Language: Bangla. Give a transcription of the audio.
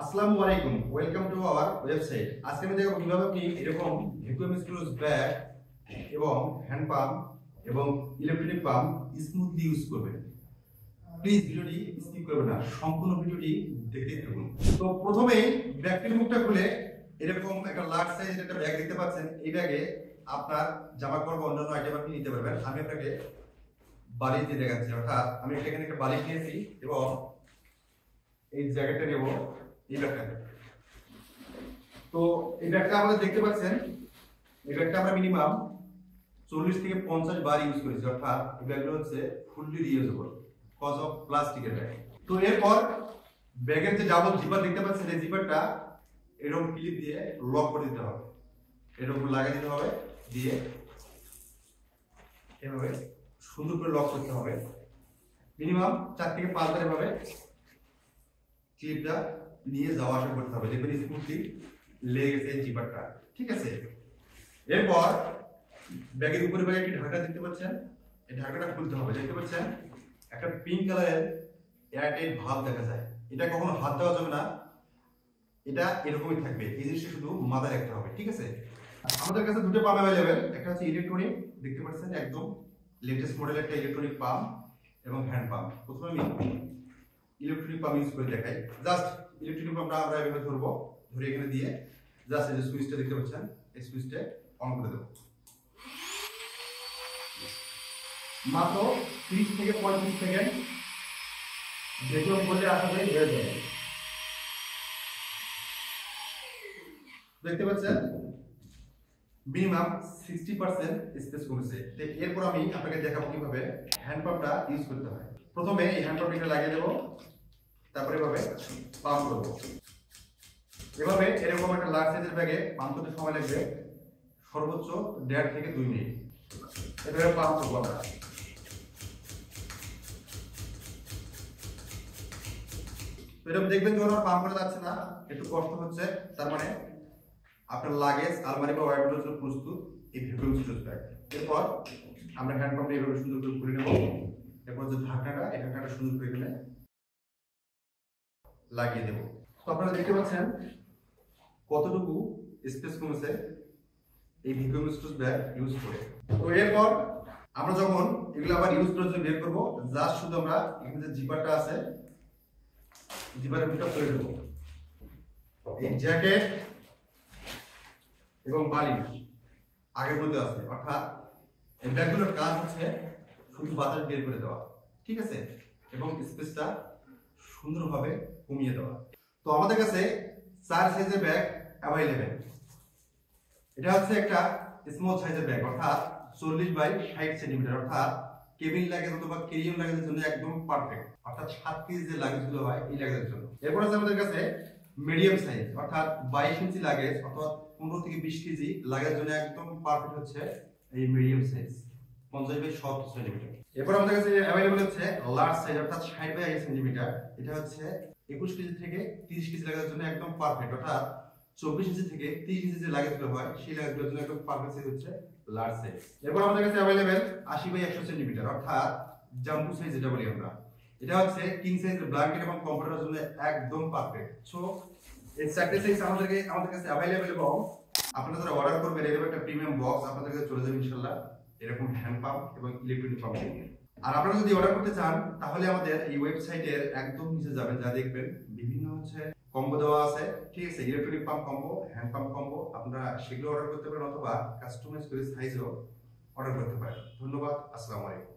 আসসালামু আলাইকুম, ওয়েলকাম টু আওয়ার ওয়েবসাইট। আজকে আমি দেখাবো কিভাবে আপনি এরকম ভ্যাকুয়াম স্ক্রুজ ব্যাগ এবং হ্যান্ড পাম্প এবং ইলেকট্রনিক পাম্প স্মুথলি ইউজ করবেন। প্লিজ ভিডিওটি স্কিপ করবেন না, সম্পূর্ণ ভিডিওটি দেখতে থাকুন। তো প্রথমেই ব্যাগটির মুখটা খুলে এরকম একটা লার্জ সাইজের একটা ব্যাগ দেখতে পাচ্ছেন। এই ব্যাগে আপনার জামা কাপড় বা অন্যান্য আইটেম আপনি নিতে পারবেন। আমি আপনাকে বালিশ দিয়ে দেখাচ্ছি, অর্থাৎ আমি এখানে একটা বালিশ নিয়েছি এবং এই জ্যাকেটটা নেব এই ব্যাগটা। তো এই ব্যাগটা আমাদের দেখতে পাচ্ছেন, এই ব্যাগটা আমরা মিনিমাম 40 থেকে 50 বার ইউজ করেছি, অর্থাৎ এই ব্যাগগুলো হচ্ছে ফুললি রিইউজেবল কজ অফ প্লাস্টিকের ব্যাগ। তো এরপর ব্যাগের যে ডাবল জিপার দেখতে পাচ্ছেন, এই জিপারটা এরকম ক্লিপ দিয়ে লক করে দিতে হবে, এরকম লাগিয়ে দিতে হবে, দিয়ে এভাবে সুন্দর করে লক করতে হবে। মিনিমাম 4 থেকে 5 বার এভাবে ক্লিপটা নিয়ে যাওয়া আসা করতে হবে, দেখবেন স্মুথলি লেগে গেছে জিপারটা। ঠিক আছে, এরপর ব্যাগের উপরে ব্যাগে একটি ঢাকা দেখতে পাচ্ছেন, এই ঢাকাটা খুলতে হবে। দেখতে পাচ্ছেন একটা পিঙ্ক কালারের এয়ারটাইট ভালভ দেখা যায়। এটা কখনো হাত দেওয়া যাবে না, এটা এরকমই থাকবে। এই জিনিসটা শুধু মাথায় রাখতে হবে। ঠিক আছে, আমাদের কাছে দুটো পাম্প অ্যাভেলেবেল, একটা হচ্ছে ইলেকট্রনিক, দেখতে পাচ্ছেন একদম লেটেস্ট মডেলের একটা ইলেকট্রনিক পাম্প এবং হ্যান্ড পাম্প। প্রথমে আমি ইলেকট্রনিক পাম্প ইউজ করে দেখাই। জাস্ট ইলেকট্রনিক পাম্পটা আমরা এভাবে ধরবো, ধরে এখানে দিয়ে জাস্ট এই যে সুইচটা দেখতে পাচ্ছেন, এই সুইচটা অন করে দেবো। মাত্র 30 থেকে 35 সেকেন্ড ভ্যাকুয়াম করলে আশা করি হয়ে যাবে। দেখতে পাচ্ছেন মিনিমাম 60% স্পেস কমেছে। তো এরপর আমি আপনাকে দেখাবো কিভাবে হ্যান্ড পাম্পটা ইউজ করতে হয়। প্রথমে এই হ্যান্ড পাম্পটা লাগিয়ে দেবো, তারপরে এভাবে পাম্প করবো। এভাবে এরকম একটা লার্জ সাইজের ব্যাগে পাম্প করতে সময় লাগবে সর্বোচ্চ 1.5 থেকে 2 মিনিট। এভাবে পাম্প করবো আমরা। এরকম দেখবেন যখন পাম্প করা যাচ্ছে না, একটু কষ্ট হচ্ছে, তার মানে আপনার লাগেজ আলমারি বা ওয়ার্ডরোবের জন্য প্রস্তুত এই ভ্যাকুয়াম স্টোরেজ ব্যাগ। এরপর আমরা হ্যান্ড পাম্পটা এইভাবে সুন্দর করে খুলে নেব। এরপর যে ঢাকনাটা, এই ঢাকনাটা সুন্দর করে এখানে লাগিয়ে দেব। তো আপনারা দেখতে পাচ্ছেন কতটুকু স্পেস কমেছে এই ভ্যাকুয়াম স্টোরেজ ব্যাগ ইউজ করে। তো এরপর আমরা যখন এগুলো আবার ইউজ করার জন্য বের করবো, জাস্ট শুধু আমরা এখানে যে জিপারটা আছে, জিপারের ভিতরে তুলে দেবো। এই জ্যাকেট এবং বালিশ আগের মধ্যে আছে, অর্থাৎ এই ব্যাগগুলোর কাজ হচ্ছে শুধু বাতাস বের করে দেওয়া। ঠিক আছে, এবং স্পেসটা সুন্দরভাবে কমিয়ে দেওয়া। তো আমাদের কাছে 4 সাইজের ব্যাগ অ্যাভেলেবেল। এটা হচ্ছে একটা স্মল সাইজের ব্যাগ, অর্থাৎ 40 বাই 60 সেন্টিমিটার, অর্থাৎ কেবিন লাগেজ অথবা ক্যারিয়ার লাগেজের জন্য একদম পারফেক্ট, অর্থাৎ 7 কেজি যে লাগেজগুলো হয় এই লাগেজের জন্য। এরপর আছে আমাদের কাছে মিডিয়াম সাইজ, অর্থাৎ 22 ইঞ্চি লাগেজ অথবা 15 থেকে 20 কেজি লাগেজের জন্য একদম পারফেক্ট হচ্ছে এই মিডিয়াম সাইজ 50 বাই 70 সেন্টিমিটার। এরপর আমাদের কাছে অ্যাভেলেবল হচ্ছে লার্জ সাইজ, অর্থাৎ 60 বাই 80 সেন্টিমিটার। এটা হচ্ছে 21 কেজি থেকে 30 কেজি লাগেজের জন্য একদম পারফেক্ট, অর্থাৎ 24 ইঞ্চি থেকে 30 ইঞ্চি যে লাগেজগুলো হয় সেই লাগেজগুলোর জন্য একদম পারফেক্ট সাইজ হচ্ছে লার্জ সাইজ। এরপর আমাদের কাছে অ্যাভেলেবেল 80 বাই 100 সেন্টিমিটার, অর্থাৎ জাম্বো সাইজ যেটা বলি আমরা। এটা হচ্ছে কিং সাইজের ব্ল্যাঙ্কেট এবং কমফোর্টের জন্য একদম পারফেক্ট। সো এই চারটি সাইজ আমাদের কাছে অ্যাভেলেবেল, এবং আপনারা যারা অর্ডার করবেন এরকম একটা প্রিমিয়াম বক্স আপনাদের কাছে চলে যাবে ইনশাআল্লাহ, এরকম হ্যান্ড পাম্প এবং ইলেকট্রনিক পাম্প। আর আপনারা যদি অর্ডার করতে চান তাহলে আমাদের এই ওয়েবসাইটের একদম নিচে যাবেন, যা দেখবেন বিভিন্ন হচ্ছে কম্বো দেওয়া আছে। ঠিক আছে, electronic pump combo, hand pump combo, আপনারা সেগুলো অর্ডার করতে পারেন অথবা কাস্টমাইজ করে সাইজও অর্ডার করতে পারেন। ধন্যবাদ, আসসালামু আলাইকুম।